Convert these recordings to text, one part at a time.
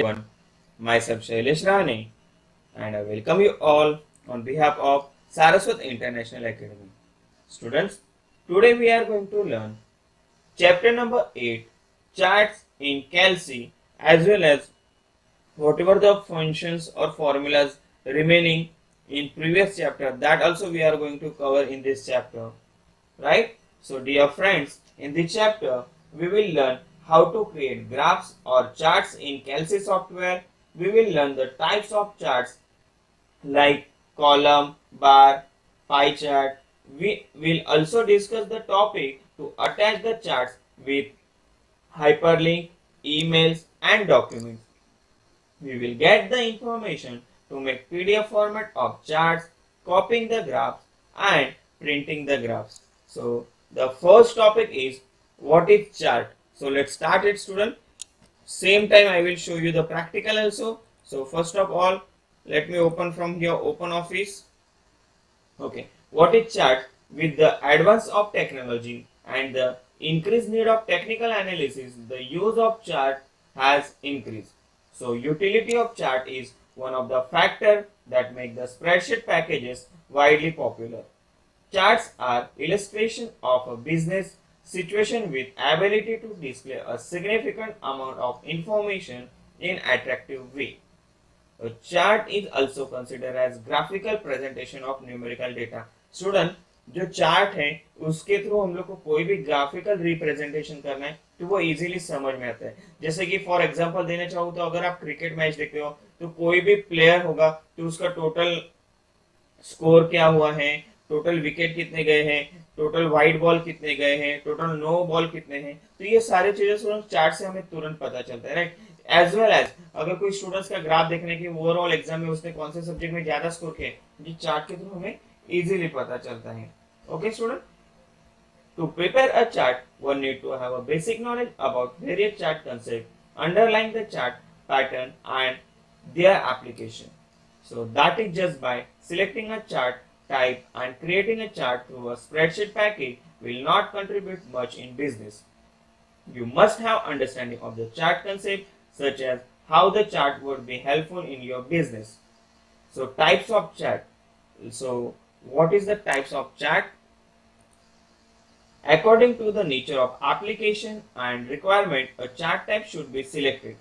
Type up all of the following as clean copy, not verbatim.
everyone. Myself Shailesh Rane and I welcome you all on behalf of Saraswat International Academy. Students, today we are going to learn chapter number 8, charts in Calci, as well as whatever the functions or formulas remaining in previous chapter, that also we are going to cover in this chapter, right? So dear friends, in this chapter we will learn how to create graphs or charts in Calci software. We will learn the types of charts like column, bar, pie chart. We will also discuss the topic to attach the charts with hyperlink, emails and documents. We will get the information to make PDF format of charts, copying the graphs and printing the graphs. So the first topic is what is chart. So let's start it, student. Same time I will show you the practical also. So first of all, let me open from here OpenOffice. Okay, what is chart? With the advance of technology and the increased need of technical analysis, the use of chart has increased. So utility of chart is one of the factors that make the spreadsheet packages widely popular. Charts are illustration of a business situation with ability to display a significant amount of information in attractive way. A chart is also considered as graphical presentation of numerical data. Student जो chart है उसके through हम लोग को कोई भी graphical representation करना है तो वो इजीली समझ में आता है. जैसे कि फॉर एग्जांपल देना चाहूँ तो अगर आप क्रिकेट मैच देखते हो तो कोई भी प्लेयर होगा तो उसका टोटल स्कोर क्या हुआ है, टोटल विकेट कितने गए हैं, टोटल वाइड बॉल कितने गए हैं, टोटल नो बॉल कितने हैं, तो ये सारी चीजें चार्ट से हमें तुरंत पता चलता है, राइट. एज वेल एज अगर कोई स्टूडेंट्स का ग्राफ देखने की ओवरऑल एग्जाम में उसने कौन से सब्जेक्ट में ज्यादा स्कोर किया, ये चार्ट के थ्रू हमें इजीली पता चलता है. Okay student, to prepare a chart, one need to have a basic knowledge about various chart concepts, underlying the chart pattern and their application. So that is just by selecting a chart type and creating a chart through a spreadsheet package will not contribute much in business. You must have understanding of the chart concept such as how the chart would be helpful in your business. So types of chart. So what is the types of chart? According to the nature of application and requirement, a chart type should be selected.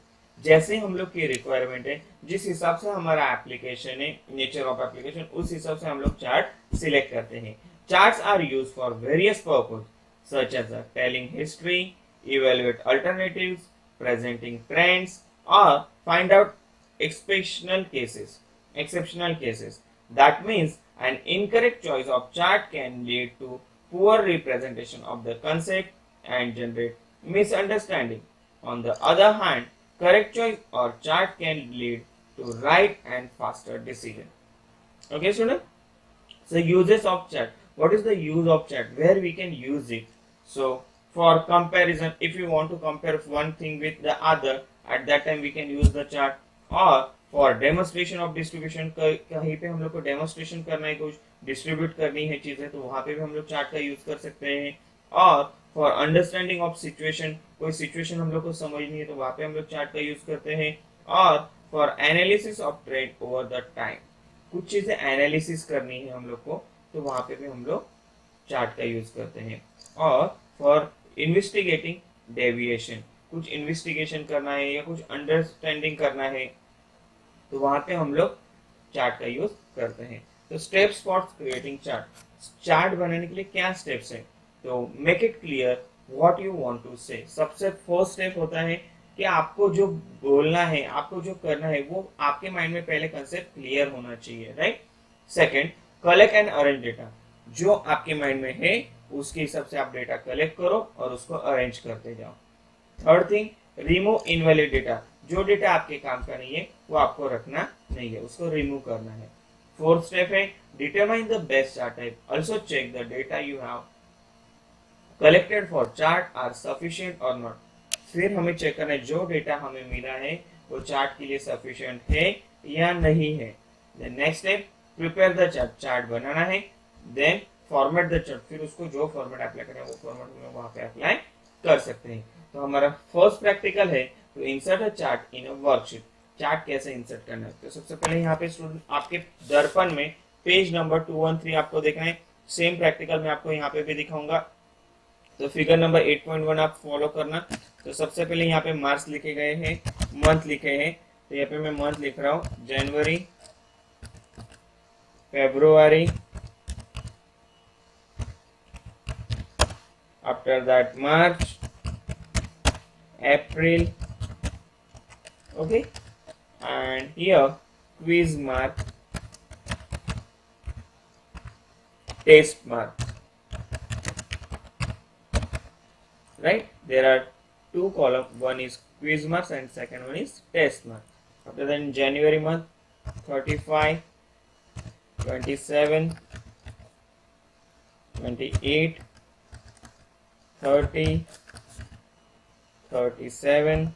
जैसे हम लोग की requirement है, जिस हिसाब से हमारा application है, नेचर ऑफ एप्लीकेशन, उस हिसाब से हम लोग चार्ट सिलेक्ट करते हैं. Charts are use for various purpose such as telling history, evaluate alternatives, presenting trends और find out exceptional cases. That means an incorrect choice of chart can lead to poor representation of the concept and generate misunderstanding. On the other hand, correct choice or chart can lead to right and faster decision. Okay, student? So uses of chart. What is the use of chart? Where we can use it? So for comparison, if you want to compare one thing with the other, at that time we can use the chart. और for demonstration of distribution, कहीं पे हम लोग को demonstration करना है, कुछ distribute करनी है चीजें, तो वहां पे भी हम लोग चार्ट का यूज कर सकते हैं. और फॉर अंडरस्टैंडिंग ऑफ सिचुएशन, कोई सिचुएशन हम लोग को समझनी है तो वहां पे हम लोग चार्ट का यूज करते हैं. और for analysis of trend over the time, कुछ चीजें एनालिसिस करनी है हम लोग को तो वहां पे भी हम लोग चार्ट का यूज करते हैं. और फॉर इन्वेस्टिगेटिंग डेविएशन, कुछ इन्वेस्टिगेशन करना है या कुछ अंडरस्टैंडिंग करना है तो वहां पे हम लोग चार्ट का यूज करते हैं. तो steps for creating chart, chart बनाने के लिए क्या स्टेप्स है, तो make it clear what you want to say. सबसे फर्स्ट स्टेप होता है कि आपको जो बोलना है, आपको जो करना है, वो आपके माइंड में पहले कंसेप्ट क्लियर होना चाहिए, right. Second, collect and arrange data. जो आपके माइंड में है उसके हिसाब से आप डेटा कलेक्ट करो और उसको अरेंज करते जाओ. Third thing, remove invalid data. जो डेटा आपके काम का नहीं है वो आपको रखना नहीं है, उसको रिमूव करना है. फोर्थ स्टेप है determine the best chart type. Also check the data you have collected for chart are sufficient और नॉट. फिर हमें चेक करना है जो डेटा हमें मिला है वो चार्ट के लिए सफिशिएंट है या नहीं है. Then next step, prepare the chart. Chart बनाना है. Then format the chart. फिर उसको जो फॉर्मेट अप्लाई करें वो फॉर्मेट में वहां पे अप्लाई कर सकते हैं. तो हमारा फर्स्ट प्रैक्टिकल है to insert a chart in a worksheet. Chart कैसे इंसर्ट करना है। तो सबसे पहले यहाँ पे स्टूडेंट आपके दर्पण में पेज नंबर 213 आपको देखना है। सेम प्रैक्टिकल मैं आपको यहाँ पे भी दिखाऊंगा। तो फिगर नंबर 8.1 आप फॉलो करना। तो सबसे पहले यहाँ पे मार्क्स लिखे गए हैं, मंथ लिखे हैं। तो यहाँ पे मैं मंथ लिख रहा हूँ January, February, after that March, April, okay, and here quiz mark, test mark, right? There are two columns, one is quiz marks and second one is test mark. After that in January month 35, 27, 28, 30, 37,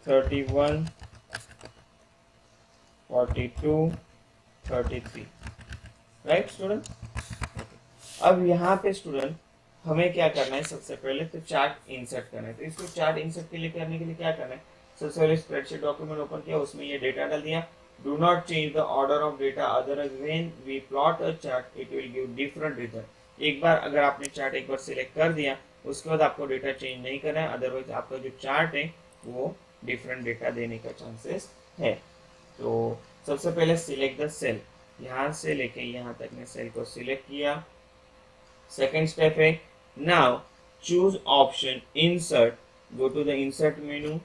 31, 42, 33, right student. अब यहाँ पे student हमें क्या करना है, सबसे पहले तो चार्ट इंसर्ट करना है। तो इसको चार्ट इंसर्ट के लिए करने के लिए क्या करना है, सबसे पहले स्प्रेडशीट डॉक्यूमेंट ओपन किया, उसमें ये डेटा डाल दिया। Do not change the order of data, otherwise when we plot a chart it will give different result. एक बार अगर आपने चार्ट एक बार सिलेक्ट कर दिया, उसके बाद आपको डेटा चेंज नहीं करना है, अदरवाइज आपका जो चार्ट है वो डिफरेंट डेटा देने का चांसेस है। तो सबसे पहले सिलेक्ट द सेल, यहाँ से लेके यहाँ तक मैं सेल को सिलेक्ट किया। सेकेंड स्टेप है now choose option insert, go to the insert menu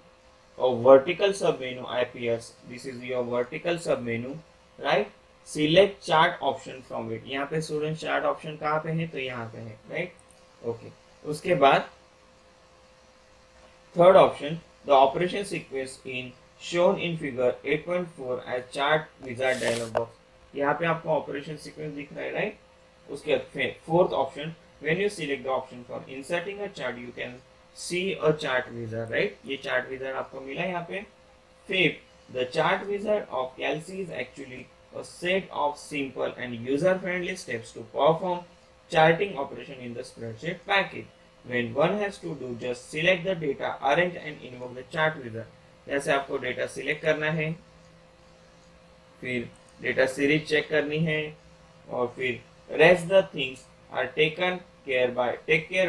और vertical sub menu appears, this is your vertical sub menu, right. Select chart option from it, यहाँ पे स्टूडेंट चार्ट ऑप्शन कहाँ पे है, तो यहाँ पे है, राइट, ओके। उसके बाद third option the operation sequence in shown in figure 8.4 as chart wizard dialog box, यहाँ पे आपको ऑपरेशन सीक्वेंस दिख रहा है, राइट। उसके बाद fourth option when you select the option for inserting a chart you can see a chart wizard, right, ये chart wizard आपको मिला यहाँ पे। Fifth, the chart wizard of Calc is actually a set of simple and user friendly steps to perform charting operation in the spreadsheet package. When one has to do just select the data, arrange and invoke the chart wizard। जैसे आपको data select करना है, फिर data series check करनी है, और फिर rest the things are take care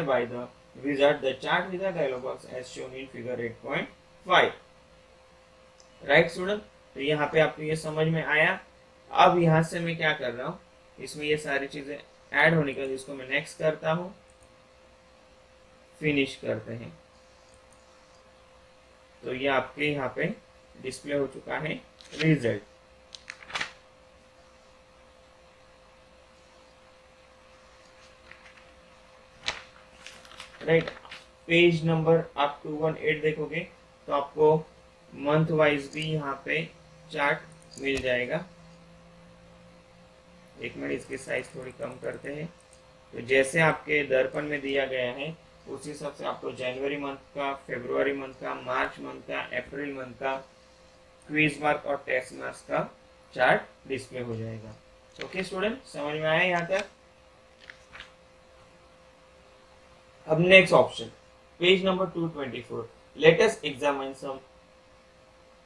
by the wizard, the chart wizard dialog box as shown in figure 8.5, right student. तो यहाँ पे आपको ये समझ में आया। अब यहाँ से मैं क्या कर रहा हूँ, इसमें ये सारी चीजें ऐड होने के बाद इसको मैं नेक्स्ट करता हूँ, फिनिश करते हैं। तो ये आपके यहाँ पे डिस्प्ले हो चुका है रिजल्ट, राइट। पेज नंबर आप 218 देखोगे तो आपको मंथ वाइज भी यहाँ पे चार्ट मिल जाएगा। एक मिनट, इसकी साइज थोड़ी कम करते हैं। तो जैसे आपके दर्पण में दिया गया है उस हिसाब से आपको जनवरी मंथ का, फरवरी मंथ का, मार्च मंथ का, अप्रैल मंथ का, क्विज मार्क और टेस्ट मार्क्स का चार्ट डिस्प्ले हो जाएगा। ओके स्टूडेंट, समझ में आया यहाँ तक। अब next option page number 224, let us examine some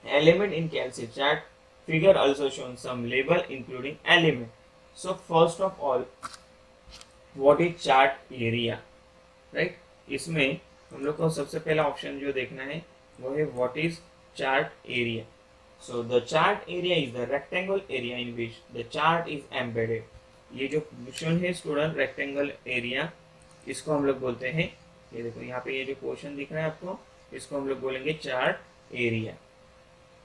element in Calc chart, figure also shown some label including element. So first of all what is chart area, right. इसमें हम लोग को सबसे पहला ऑप्शन जो देखना है वो है what is chart area. So the chart area is the rectangle area in which the chart is embedded. ये जो क्वेश्चन है स्टूडेंट, रेक्टेंगल एरिया, इसको हम लोग बोलते हैं, ये देखो यहाँ पे ये जो क्वेश्चन दिख रहा है आपको, इसको हम लोग बोलेंगे chart area.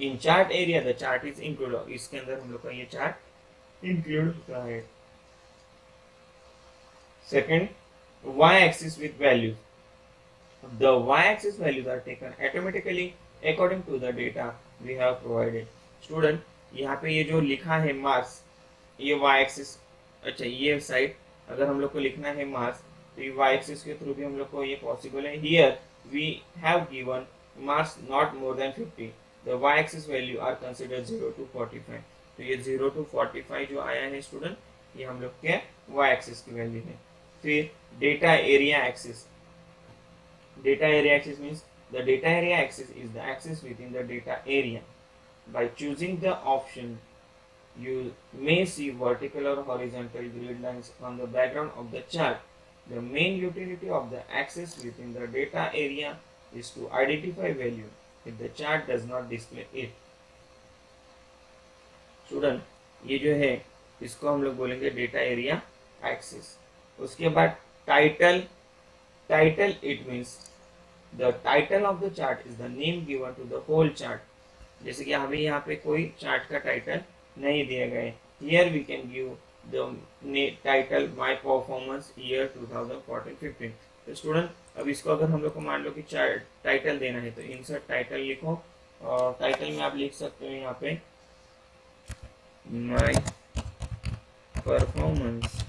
In chart area the chart is include, इसके अंदर हम लोग का ये चार्ट इंक्लूड होता है। Second, y axis with values, the y-axis values are taken automatically according to the data we have provided। Student यहाँ पे ये जो लिखा है मार्क्स, ये y-axis, अच्छा ये साइड अगर हम लोग को लिखना है मार्क्स तो ये y-axis के थ्रू भी हम लोग को ये पॉसिबल है। Here we have given marks not more than 50, the y-axis value are considered 0 to 45। तो ये 0 to 45 जो आया है स्टूडेंट, ये हम लोग के y-axis की वैल्यू है। फिर data area axis, data area axis means The data area axis is the axis within the data area. By choosing the option, you may see vertical or horizontal grid lines on the background of the chart. The main utility of the axis within the data area is to identify value if the chart does not display it. Student, ये जो है इसको हम लोग बोलेंगे data area axis. उसके बाद title. Title it means the title of the chart is the name given to the whole chart. जैसे कि अभी यहाँ पे कोई चार्ट का टाइटल नहीं दिया गया है. Here we can give the title my performance year 2014-15. तो स्टूडेंट, अब इसको अगर हम लोग को मान लो कि चार्ट टाइटल देना है तो इंसर्ट टाइटल लिखो, और टाइटल में आप लिख सकते हो यहाँ पे माय परफॉर्मेंस.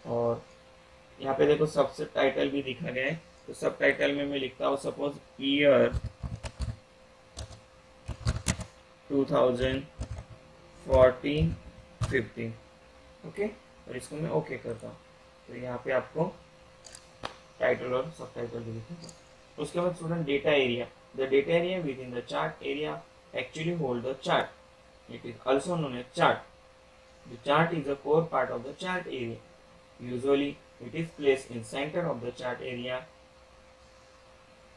और यहाँ पे देखो सब टाइटल भी दिखा गया है. तो सब टाइटल में मैं लिखता हूँ सपोज ईयर 2014-15. ओके, और इसको मैं ओके करता हूँ. तो यहाँ पे आपको टाइटल और सब टाइटल भी दिखेगा. उसके बाद student data area. The data area with in the chart area actually hold the chart. It is also known as chart. The chart is a core part of the chart area. Usually, it is placed in center of the chart area.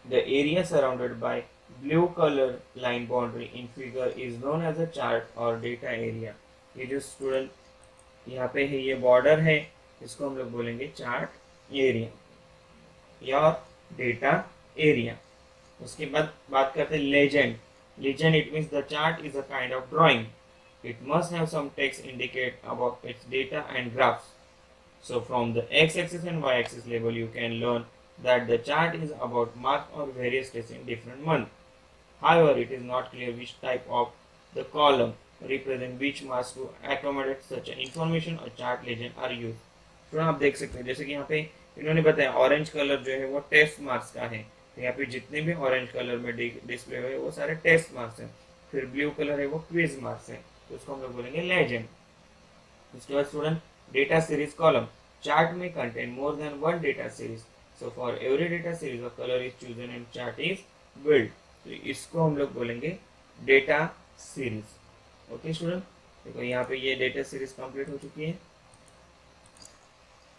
The area surrounded by blue color line boundary in figure is known as a chart or data area. ये जो student यहाँ पे है ये border है, इसको हम लोग बोलेंगे चार्ट एरिया या डेटा एरिया. उसके बाद बात करते हैं legend. Legend, it means the chart is a kind of drawing. It must have some text indicate about its data and graphs. So from the x-axis and y-axis level, you can learn that the chart is about marks or various days in different months. However, it is not clear which type of the column represent which marks to accommodate such an information or chart legend are used. तो आप देख सकते हैं जैसे कि यहाँ पे इन्होंने बताया ऑरेंज कलर जो है वो टेस्ट मार्क्स का है. तो यहाँ पे जितने भी ऑरेंज कलर में डिस्प्ले हुए वो सारे टेस्ट मार्क्स हैं. फिर ब्लू कलर है वो क्विज मार्क्स है. तो उसको हम लोग बोलेंगे लेजेंड. उसके बाद student data series column. Chart में contain more than one data series. So for every data series of colour is chosen and chart is build. तो इसको हम लोग बोलेंगे डेटा सीरीज. ओके स्टूडेंट, देखो यहाँ पे ये डेटा सीरीज कंप्लीट हो चुकी है,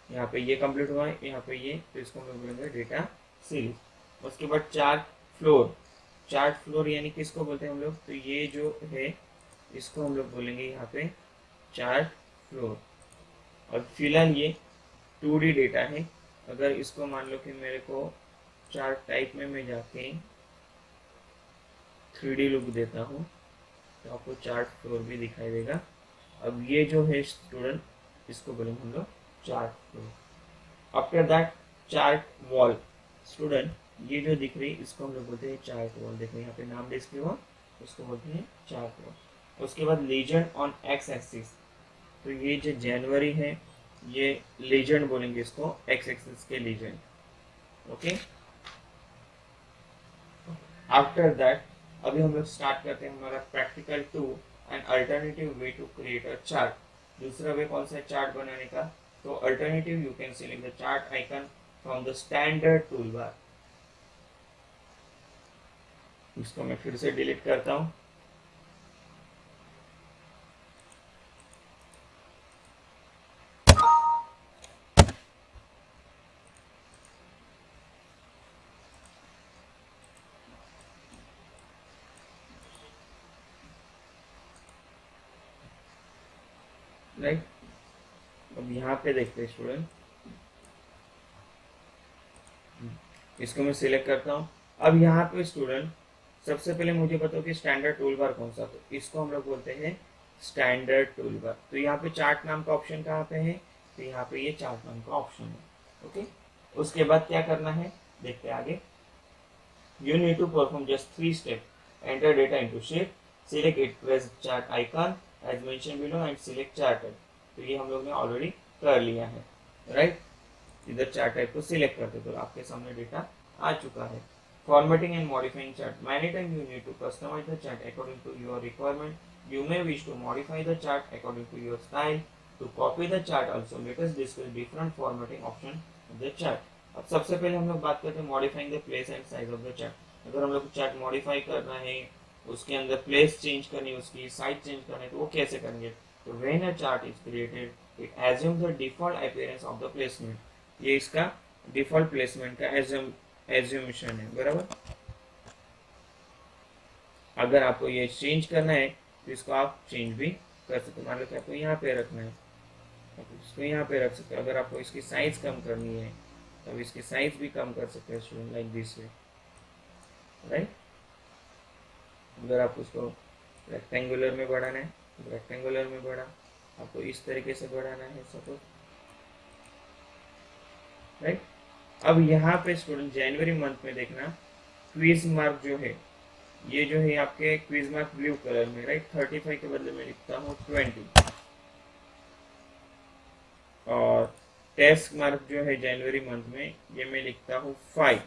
यहाँ पे ये कंप्लीट हुआ है, यहाँ पे ये. तो इसको हम लोग बोलेंगे डेटा सीरीज. उसके बाद चार्ट फ्लोर. चार्ट फ्लोर यानी किसको बोलते हैं हम लोग, तो ये जो है इसको हम लोग बोलेंगे यहाँ पे चार्ट फ्लोर. और फिलहाल ये 2D डेटा है. अगर इसको मान लो कि मेरे को चार्ट टाइप में मैं जाके 3D लुक देता हूँ तो आपको चार्ट फ्लोर भी दिखाई देगा. अब ये जो है स्टूडेंट इसको बोलेंगे हम लोग chart floor. After that chart wall. Student ये जो दिख रही है इसको हम लोग बोलते हैं चार्ट वॉल. देखो यहाँ पे नाम डिस्प्ले हुआ, उसको बोलते हैं चार्ट वॉल. उसके बाद लीजेंड ऑन एक्स एक्सिस. तो ये जो जनवरी है ये लीजेंड बोलेंगे इसको, एक्स एक्सिस के लीजेंड. ओके, आफ्टर दैट अभी हम लोग स्टार्ट करते हैं हमारा practical 2 and alternative way to create a chart. दूसरा वे कौन सा चार्ट बनाने का, तो alternative you can select the chart icon from the standard toolbar. इसको मैं फिर से डिलीट करता हूं. राइट, अब यहाँ पे देखते हैं स्टूडेंट, इसको मैं सिलेक्ट करता हूँ. अब यहाँ पे स्टूडेंट सबसे पहले मुझे बताओ कि स्टैंडर्ड टूल बार कौन सा. तो इसको हम लोग बोलते हैं स्टैंडर्ड टूल बार. तो यहाँ पे चार्ट नाम का ऑप्शन कहाँ पे है, तो यहाँ पे ये चार्ट नाम का ऑप्शन है. ओके, उसके बाद क्या करना है देखते हैं आगे. You need to perform just 3 step. Enter data into sheet, select it, press chart icon as mention below and select chart type. तो ये हम लोग ने ऑलरेडी कर लिया है. राइट, इधर चार्ट टाइप को सिलेक्ट करते तो आपके सामने डेटा आ चुका है. Formatting and modifying chart. Many times you need to customize the chart according to your requirement. You may wish to modify the chart according to your style. To copy the chart also, let us discuss different formatting options of the chart. अब सबसे पहले हम लोग बात करते हैं modifying the place and size of the chart. अगर हम लोग चार्ट मॉडिफाई करना है, उसके अंदर प्लेस चेंज करनी है, उसकी साइज चेंज करनी है, तो वो कैसे करेंगे? तो when a chart is created it assume the default appearance of the placement. ये इसका डिफॉल्ट प्लेसमेंट का एज्यूमेशन है, बराबर। अगर आपको ये चेंज करना है तो इसको आप चेंज भी कर सकते हो। मान लो कि आपको यहाँ पे रखना है, आप इसको यहाँ पे रख सकते हो। अगर आपको इसकी साइज कम करनी है तो इसकी साइज भी कम कर सकते हैं student, like this way, right. अगर आप उसको रेक्टेंगुलर में बढ़ाना है तो रेक्टेंगुलर में बढ़ा, आपको इस तरीके से बढ़ाना है सपोज, राइट। अब यहाँ पे स्टूडेंट जनवरी मंथ में देखना, क्विज मार्क जो है, ये जो है आपके क्विज मार्क ब्लू कलर में, राइट। 35 के बदले में लिखता हूँ 20, और टेस्ट मार्क जो है जनवरी मंथ में, ये मैं लिखता हूँ 5,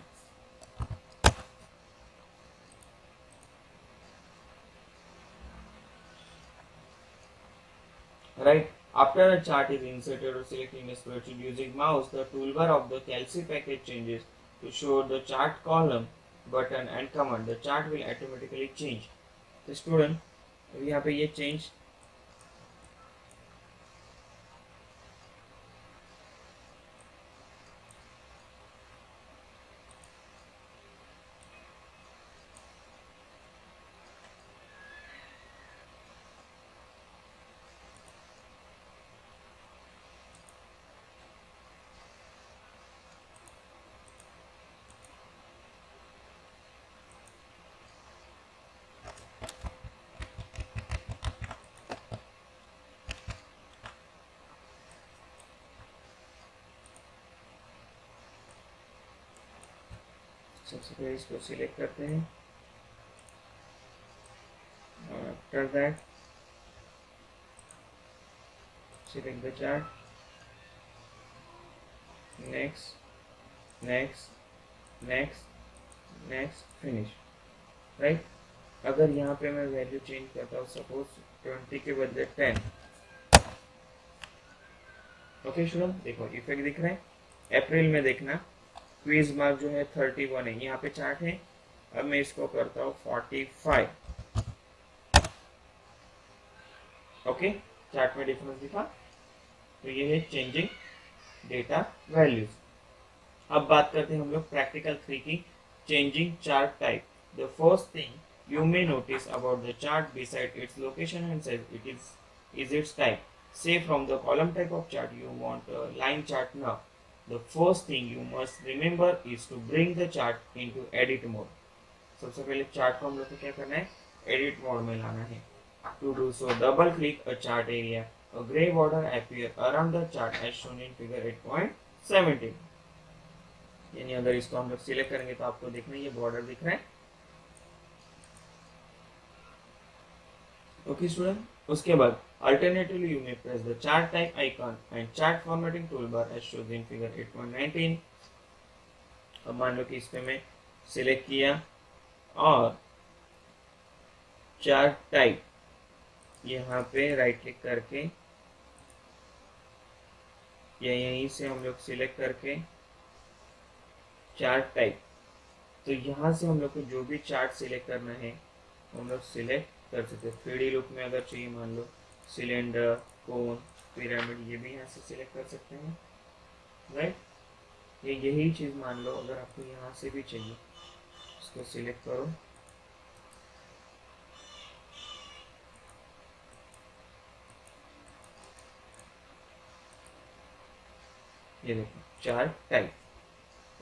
right? After a chart is inserted or selected in a spreadsheet using mouse, the toolbar of the Calci package changes to show the chart column button and command. The chart will automatically change. तो student यहाँ पे ये change, सबसे पहले इसको select करते हैं, और after that select the chart, next, next, next, next, finish, right. अगर यहाँ पे मैं वैल्यू चेंज करता हूँ सपोज 20 के बदले 10, ओके स्टूडेंट देखो इफेक्ट दिख रहा है। अप्रैल में देखना क्विज मार्क जो है 31 है, यहाँ पे चार्ट है। अब मैं इसको करता हूँ 45, ओके। चार्ट में डिफरेंस दिखा, तो ये है चेंजिंग डेटा वैल्यूज। अब बात करते हैं हम लोग प्रैक्टिकल 3 की, changing chart type. The first thing you may notice about the chart beside its location and size it is its type. Say from the column type of chart you want a line chart now. The first thing you must remember is to bring the chart into edit mode. सबसे पहले chart को हम लोग को क्या करना है, edit mode में लाना है। To do so, double click a chart area. A gray border appear around the chart as shown in figure 8.17. यानी अगर इसको हम लोग सिलेक्ट करेंगे तो आपको देखना ये बॉर्डर दिख रहा है, ओके स्टूडेंट। उसके बाद alternatively you may press the chart type icon and chart formatting toolbar as shown in figure 8.19। अब मान लो कि इस पे मैं सिलेक्ट किया और चार्ट टाइप यहाँ पे राइट क्लिक करके या यहीं से हम लोग सिलेक्ट करके चार्ट टाइप, तो यहाँ से हम लोग को जो भी चार्ट सिलेक्ट करना है हम लोग सिलेक्ट कर सकते हैं। 3D लुक में अगर चाहिए मान लो सिलेंडर, कोन, पिरामिड, ये भी यहाँ से सिलेक्ट कर सकते हैं, राइट। ये यही चीज़ मान लो अगर आपको यहाँ से भी चाहिए, इसको सिलेक्ट करो, ये देखो चार्ट टाइप,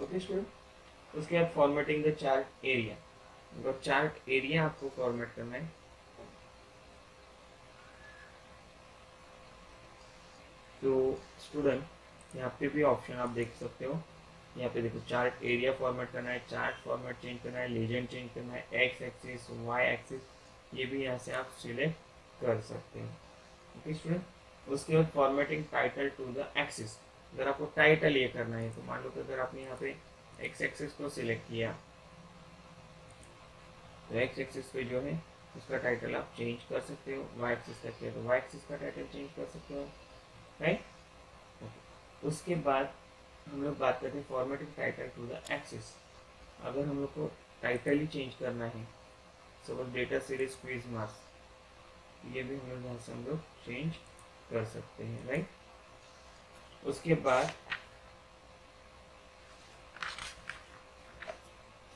ओके स्टूडेंट। उसके बाद फॉर्मेटिंग द चार्ट एरिया। अगर चार्ट एरिया आपको फॉर्मेट करना है तो स्टूडेंट यहाँ पे भी ऑप्शन आप देख सकते हो। यहाँ पे देखो चार्ट एरिया फॉर्मेट करना है, चार्ट फॉर्मेट चेंज करना है, लीजेंड चेंज करना है, एक्स एक्सिस, वाई एक्सिस, ये भी यहाँ से आप सिलेक्ट कर सकते हैं, ओके स्टूडेंट। उसके बाद formatting title to the axis. अगर आपको टाइटल ये करना है तो मान लो कि अगर आपने यहाँ पे एक्स एक्सिस को सिलेक्ट किया तो एक्स एक्सिस पे जो है उसका टाइटल आप चेंज कर सकते हो, वाई एक्सिस का किया तो वाई एक्सिस का टाइटल चेंज कर सकते हो, राइट। उसके बाद हम लोग बात करते हैं formatting title to the axis. अगर हम लोग को टाइटल ही चेंज करना है, suppose data series quiz marks, ये भी हम लोग यहाँ से हम लोग चेंज कर सकते हैं, राइट। उसके बाद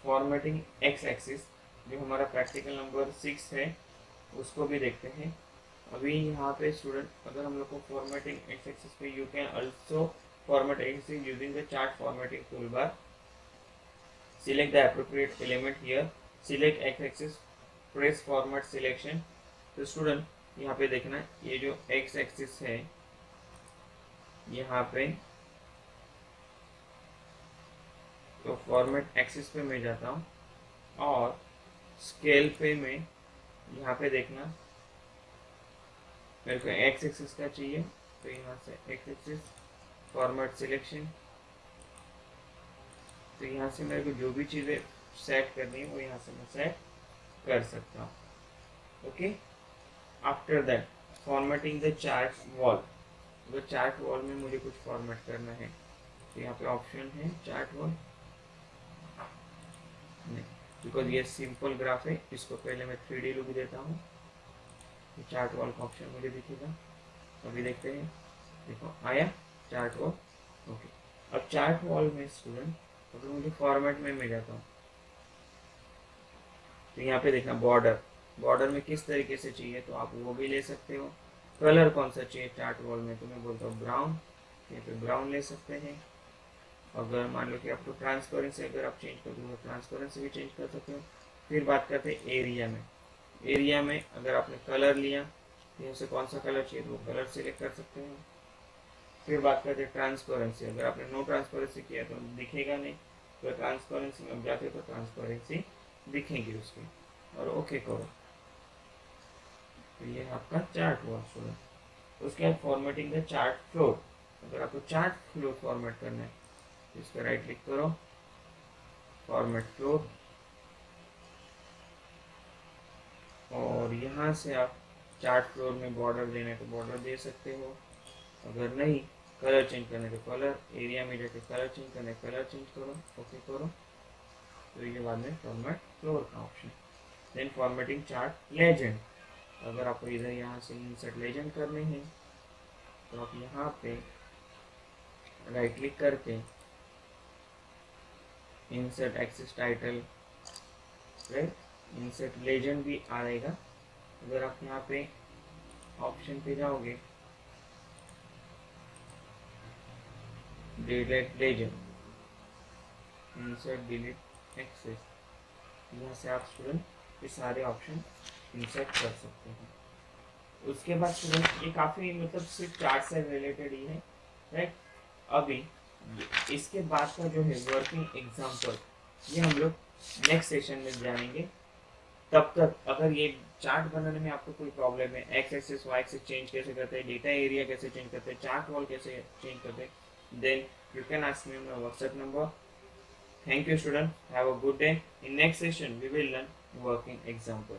फॉर्मेटिंग एक्स एक्सिस, जो हमारा प्रैक्टिकल नंबर 6 है, उसको भी देखते हैं। अभी यहाँ पे स्टूडेंट, अगर हम लोग को फॉर्मेटिंग एक्स एक्सिस पे, you can also format axis using the chart formatting toolbar. Select the appropriate element here, select x axis, press format selection. तो स्टूडेंट यहाँ पे देखना, ये जो एक्स एक्सिस है, यहाँ पे तो फॉर्मेट एक्सिस पे मैं जाता हूँ और स्केल पे मैं यहाँ पे देखना, मेरे को एक्स एक्सिस का चाहिए, तो यहाँ से एक्स एक्सिस फॉर्मेट सिलेक्शन। तो यहाँ से मेरे को जो भी चीज़ें सेट करनी है वो यहाँ से मैं सेट कर सकता हूँ। Okay, after that formatting the chart wall. अगर चार्ट वॉल में मुझे कुछ फॉर्मेट करना है, तो यहाँ पे ऑप्शन है चार्ट वॉल, नहीं, बिकॉज ये सिंपल ग्राफ है, इसको पहले मैं 3D लुक देता हूँ, चार्ट वॉल का ऑप्शन मुझे दिखेगा। अभी देखते हैं, देखो आया चार्ट वॉल। ओके, अब चार्ट वॉल में स्टूडेंट, अगर मुझे फॉर्मेट में मिल जाता हूँ, तो यहाँ पे देखना बॉर्डर, बॉर्डर में किस तरीके से चाहिए तो आप वो भी ले सकते हो। कलर कौन सा चाहिए चार्ट वॉल में, तो मैं बोलता हूँ ब्राउन, यहाँ पे ब्राउन ले सकते हैं। अगर मान लो कि आपको ट्रांसपेरेंसी अगर आप चेंज कर दो तो ट्रांसपेरेंसी भी चेंज कर सकते हो। फिर बात करते हैं एरिया में। एरिया में अगर आपने कलर लिया, यहाँ से कौन सा कलर चाहिए तो वो कलर सिलेक्ट कर सकते हैं। फिर बात करते हैं ट्रांसपेरेंसी, अगर आपने नो ट्रांसपेरेंसी किया तो दिखेगा नहीं, तो ट्रांसपेरेंसी में जाते तो ट्रांसपेरेंसी दिखेगी उसकी, और ओके करो। तो ये आपका चार्ट हुआ स्टूडेंट। उसके बाद फॉर्मेटिंग द चार्ट फ्लोर। अगर आपको चार्ट फ्लोर फॉर्मेट करना है तो इस पर राइट क्लिक करो, फॉर्मेट फ्लोर, और यहाँ से आप चार्ट फ्लोर में बॉर्डर देना है तो बॉर्डर दे सकते हो। अगर नहीं, कलर चेंज करने तो कलर, एरिया में जाके कलर चेंज करने कलर चेंज करो, ओके करो। तो ये बाद में फॉर्मेट फ्लोर का option. Then formatting chart legend. अगर आपको इधर यहाँ से इंसर्ट लेजेंड करने हैं तो आप यहाँ पे राइट क्लिक करके insert axis title, right, insert legend भी आएगा। अगर आप यहाँ पे ऑप्शन पे जाओगे, delete legend, insert delete axes, यहाँ से आप स्टूडेंट ये सारे ऑप्शन इंसर्ट कर सकते हैं। उसके बाद स्टूडेंट ये काफ़ी मतलब सिर्फ चार्ट से रिलेटेड ही है, राइट। अभी इसके बाद का जो है वर्किंग एग्जाम्पल, ये हम लोग नेक्स्ट सेशन में जानेंगे। तब तक अगर ये चार्ट बनाने में आपको कोई प्रॉब्लम है, X axis Y axis change कैसे करते हैं, डेटा एरिया कैसे चेंज करते हैं, चार्ट वॉल कैसे चेंज करते हैं, then you can ask me on my WhatsApp number. Thank you student. Have a good day. In next session we will learn working example.